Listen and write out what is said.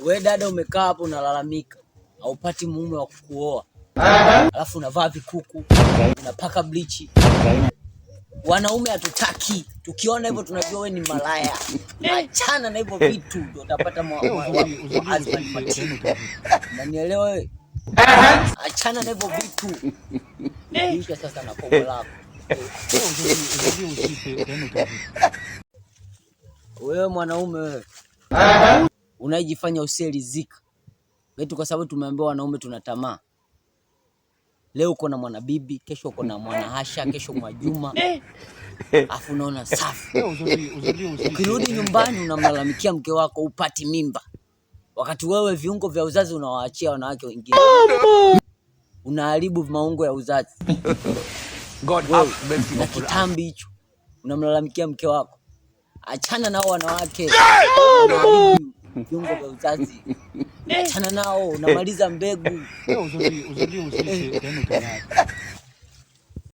Wewe dada umekaa hapo unalalamika, haupati mume wa kukuoa. Alafu unavaa vikuku, unapaka bleach. Wanaume hatutaki. Tukiona hivyo tunajua wewe ni malaya. Achana na hivyo vitu ndio utapata husband material. Unanielewa wewe? Achana na hivyo vitu. Kisha sasa na komo lako. Wewe mwanaume wewe. Unajifanya usielizika. Wetu kwa sababu tumeambiwa wanaume tuna tamaa. Leo uko na mwana bibi, kesho uko na mwana Hasha, kesho Mwajuma. Afu unaona safi. Ukirudi nyumbani unamlalamikia mke wako upati mimba. Wakati wewe viungo vya uzazi unawaachia wanawake wengine. Unaharibu maungo ya uzazi. Na kitambi hicho unamlalamikia mke wako. Achana nao wanawake. Viungo vya uzazi. Achana nao, unamaliza mbegu.